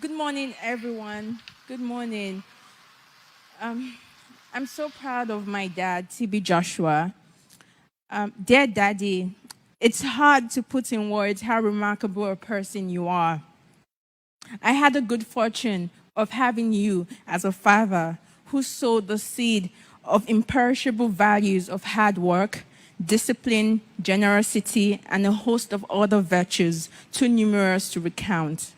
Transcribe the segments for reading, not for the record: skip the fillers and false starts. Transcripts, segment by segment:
Good morning, everyone. Good morning. Um, I'm so proud of my dad, TB Joshua. Dear Daddy, it's hard to put in words how remarkable a person you are. I had the good fortune of having you as a father who sowed the seed of imperishable values of hard work, discipline, generosity, and a host of other virtues too numerous to recount.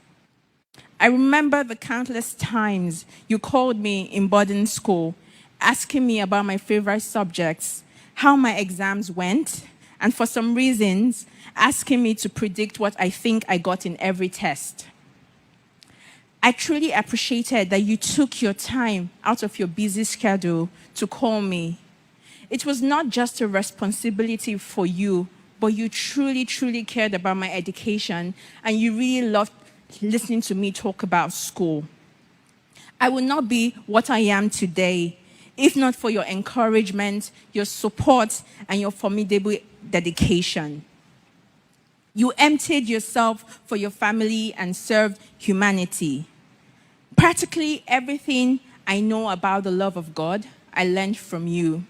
I remember the countless times you called me in boarding school, asking me about my favorite subjects, how my exams went, and for some reasons, asking me to predict what I think I got in every test. I truly appreciated that you took your time out of your busy schedule to call me. It was not just a responsibility for you, but you truly, truly cared about my education and you really loved listening to me talk about school. I would not be what I am today if not for your encouragement, your support, and your formidable dedication. You emptied yourself for your family and served humanity. Practically everything I know about the love of God, I learned from you.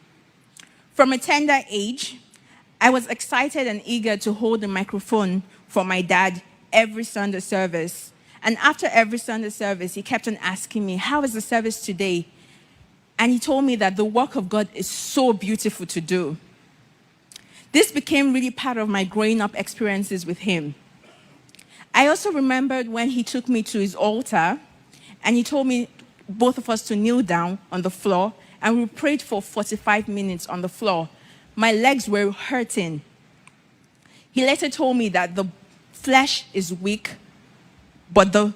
From a tender age, I was excited and eager to hold the microphone for my dad every Sunday service. And after every Sunday service, he kept on asking me, "How is the service today?" And he told me that the work of God is so beautiful to do. This became really part of my growing up experiences with him. I also remembered when he took me to his altar and he told me, both of us, to kneel down on the floor, and we prayed for 45 minutes on the floor. My legs were hurting. He later told me that the flesh is weak, but the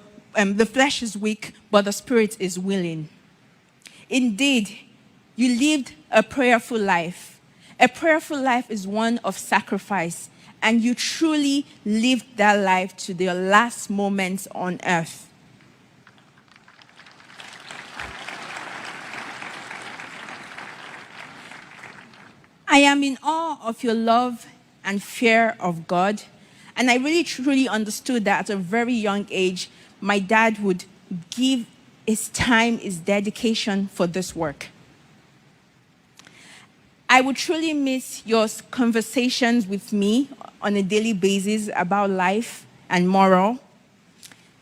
flesh is weak, but the spirit is willing. Indeed, you lived a prayerful life. A prayerful life is one of sacrifice, and you truly lived that life to the last moments on earth. I am in awe of your love and fear of God. And I really truly understood that at a very young age, my dad would give his time, his dedication for this work. I would truly miss your conversations with me on a daily basis about life and moral.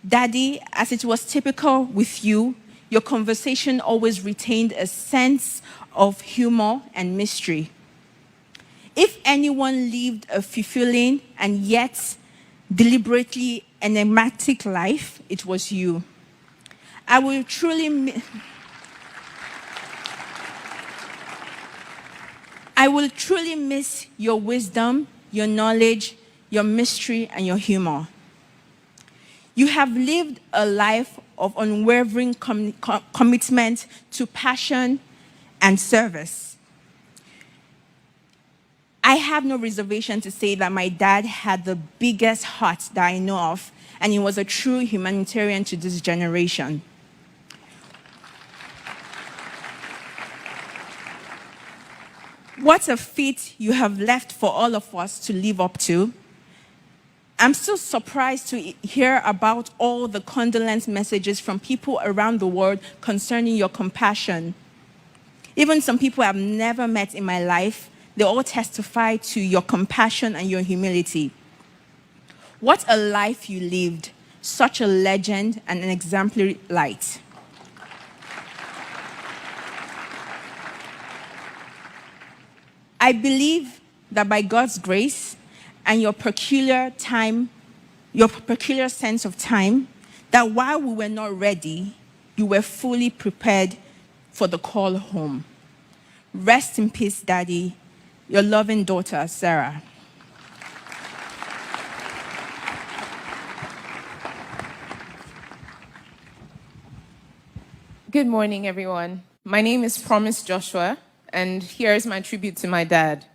Daddy, as it was typical with you, your conversation always retained a sense of humor and mystery. If anyone lived a fulfilling and yet deliberately enigmatic life, it was you. I will truly, I will truly miss your wisdom, your knowledge, your mystery, and your humor. You have lived a life of unwavering commitment to passion and service. I have no reservation to say that my dad had the biggest heart that I know of, and he was a true humanitarian to this generation. What a feat you have left for all of us to live up to. I'm still surprised to hear about all the condolence messages from people around the world concerning your compassion. Even some people I've never met in my life, they all testify to your compassion and your humility. What a life you lived, such a legend and an exemplary light. I believe that by God's grace and your peculiar sense of time, that while we were not ready, you were fully prepared for the call home. Rest in peace, Daddy. Your loving daughter, Sarah. Good morning, everyone. My name is Promise Joshua, and here's my tribute to my dad.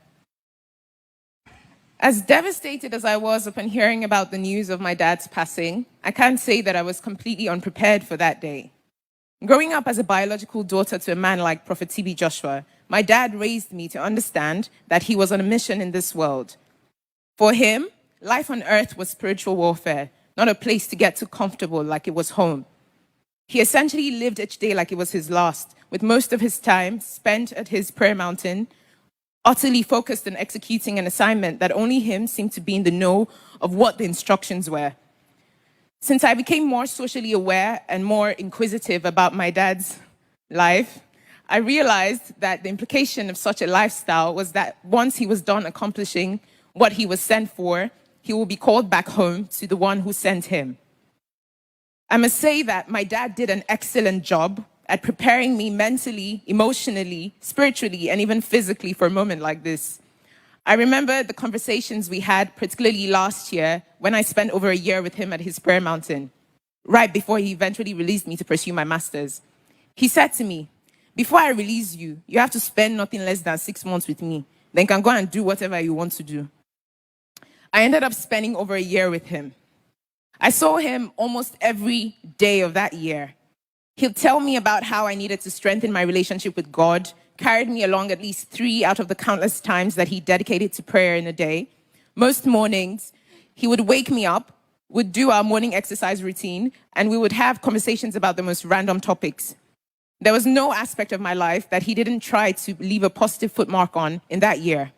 As devastated as I was upon hearing about the news of my dad's passing, I can't say that I was completely unprepared for that day. Growing up as a biological daughter to a man like Prophet TB Joshua, my dad raised me to understand that he was on a mission in this world. For him, life on earth was spiritual warfare, not a place to get too comfortable like it was home. He essentially lived each day like it was his last, with most of his time spent at his prayer mountain, utterly focused on executing an assignment that only him seemed to be in the know of what the instructions were. Since I became more socially aware and more inquisitive about my dad's life, I realized that the implication of such a lifestyle was that once he was done accomplishing what he was sent for, he will be called back home to the one who sent him. I must say that my dad did an excellent job at preparing me mentally, emotionally, spiritually, and even physically for a moment like this. I remember the conversations we had, particularly last year, when I spent over a year with him at his prayer mountain, right before he eventually released me to pursue my master's. He said to me, "Before I release you, you have to spend nothing less than 6 months with me. Then you can go and do whatever you want to do." I ended up spending over a year with him. I saw him almost every day of that year. He'll tell me about how I needed to strengthen my relationship with God, carried me along at least 3 out of the countless times that he dedicated to prayer in a day. Most mornings, he would wake me up, would do our morning exercise routine, and we would have conversations about the most random topics. There was no aspect of my life that he didn't try to leave a positive footmark on in that year.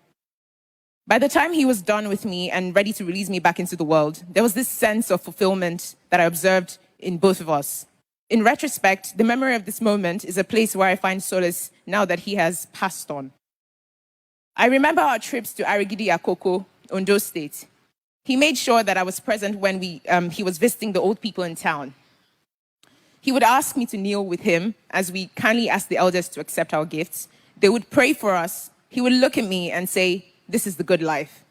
By the time he was done with me and ready to release me back into the world, there was this sense of fulfillment that I observed in both of us. In retrospect, the memory of this moment is a place where I find solace now that he has passed on. I remember our trips to Arigidi Akoko, Ondo State. He made sure that I was present when he was visiting the old people in town. He would ask me to kneel with him as we kindly asked the elders to accept our gifts. They would pray for us. He would look at me and say, "This is the good life."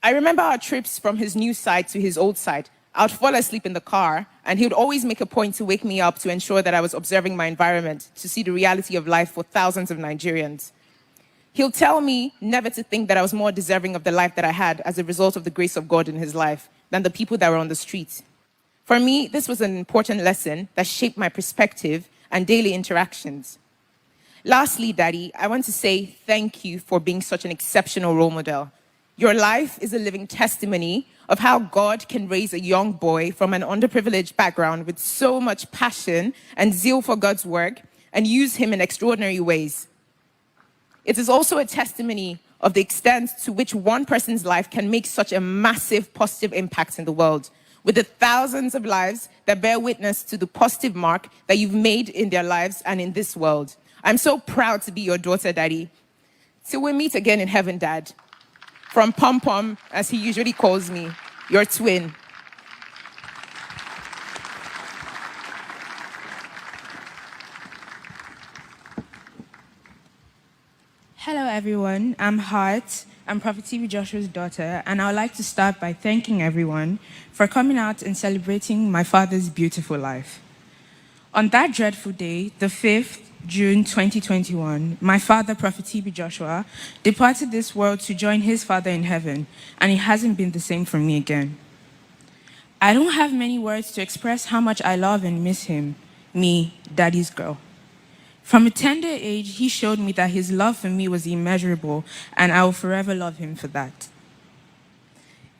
I remember our trips from his new side to his old side. I would fall asleep in the car, and he would always make a point to wake me up to ensure that I was observing my environment, to see the reality of life for thousands of Nigerians. He'll tell me never to think that I was more deserving of the life that I had as a result of the grace of God in his life than the people that were on the street. For me, this was an important lesson that shaped my perspective and daily interactions. Lastly, Daddy, I want to say thank you for being such an exceptional role model. Your life is a living testimony of how God can raise a young boy from an underprivileged background with so much passion and zeal for God's work and use him in extraordinary ways. It is also a testimony of the extent to which one person's life can make such a massive positive impact in the world, with the thousands of lives that bear witness to the positive mark that you've made in their lives and in this world. I'm so proud to be your daughter, Daddy. Till we meet again in heaven, Dad. From Pom Pom, as he usually calls me, your twin. Hello, everyone. I'm Hart. I'm Prophet TB Joshua's daughter, and I would like to start by thanking everyone for coming out and celebrating my father's beautiful life. On that dreadful day, the 5th June 2021, my father, Prophet TB Joshua, departed this world to join his father in heaven, and it hasn't been the same for me again. I don't have many words to express how much I love and miss him, me, Daddy's girl. From a tender age, he showed me that his love for me was immeasurable, and I will forever love him for that.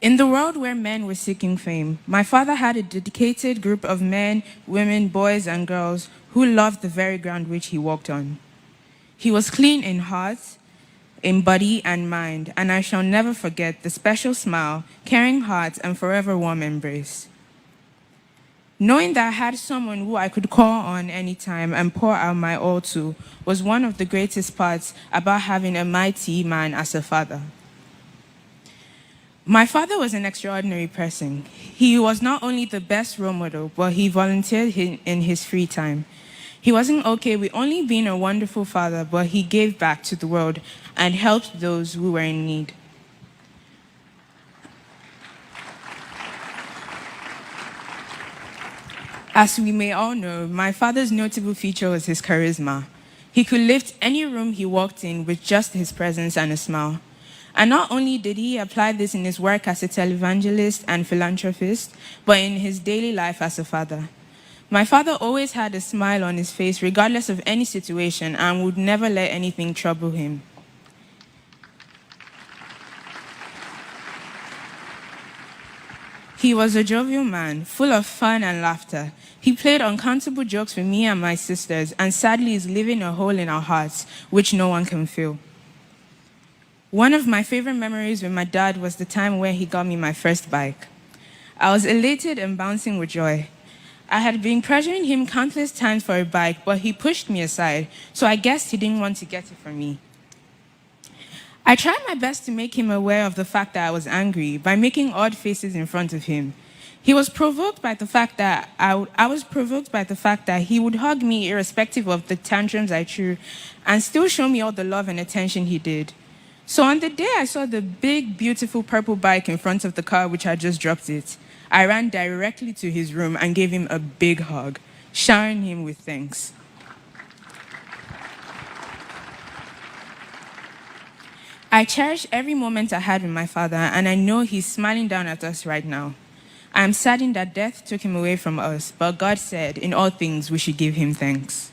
In the world where men were seeking fame, my father had a dedicated group of men, women, boys, and girls who loved the very ground which he walked on. He was clean in heart, in body, and mind, and I shall never forget the special smile, caring heart, and forever warm embrace. Knowing that I had someone who I could call on anytime and pour out my all to was one of the greatest parts about having a mighty man as a father. My father was an extraordinary person. He was not only the best role model, but he volunteered in his free time. He wasn't okay with only being a wonderful father, but he gave back to the world and helped those who were in need. As we may all know, my father's notable feature was his charisma. He could lift any room he walked in with just his presence and a smile. And not only did he apply this in his work as a televangelist and philanthropist, but in his daily life as a father. My father always had a smile on his face regardless of any situation and would never let anything trouble him. He was a jovial man, full of fun and laughter. He played uncountable jokes with me and my sisters, and sadly is leaving a hole in our hearts, which no one can fill. One of my favorite memories with my dad was the time when he got me my first bike. I was elated and bouncing with joy. I had been pressuring him countless times for a bike, but he pushed me aside, so I guessed he didn't want to get it from me. I tried my best to make him aware of the fact that I was angry by making odd faces in front of him. He was provoked by the fact that I was provoked by the fact that he would hug me irrespective of the tantrums I threw and still show me all the love and attention he did. So on the day I saw the big, beautiful purple bike in front of the car which had just dropped it, I ran directly to his room and gave him a big hug, showering him with thanks. I cherish every moment I had with my father, and I know he's smiling down at us right now. I am saddened that death took him away from us, but God said, in all things, we should give him thanks.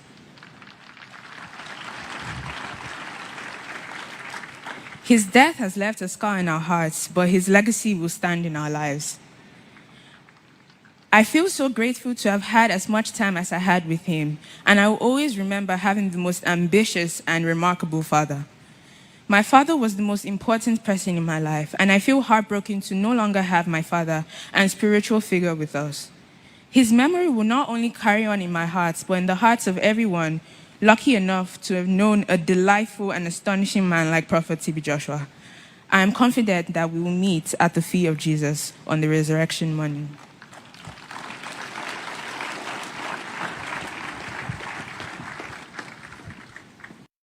His death has left a scar in our hearts, but his legacy will stand in our lives. I feel so grateful to have had as much time as I had with him, and I will always remember having the most ambitious and remarkable father. My father was the most important person in my life, and I feel heartbroken to no longer have my father and spiritual figure with us. His memory will not only carry on in my heart, but in the hearts of everyone lucky enough to have known a delightful and astonishing man like Prophet TB Joshua. I am confident that we will meet at the feet of Jesus on the resurrection morning.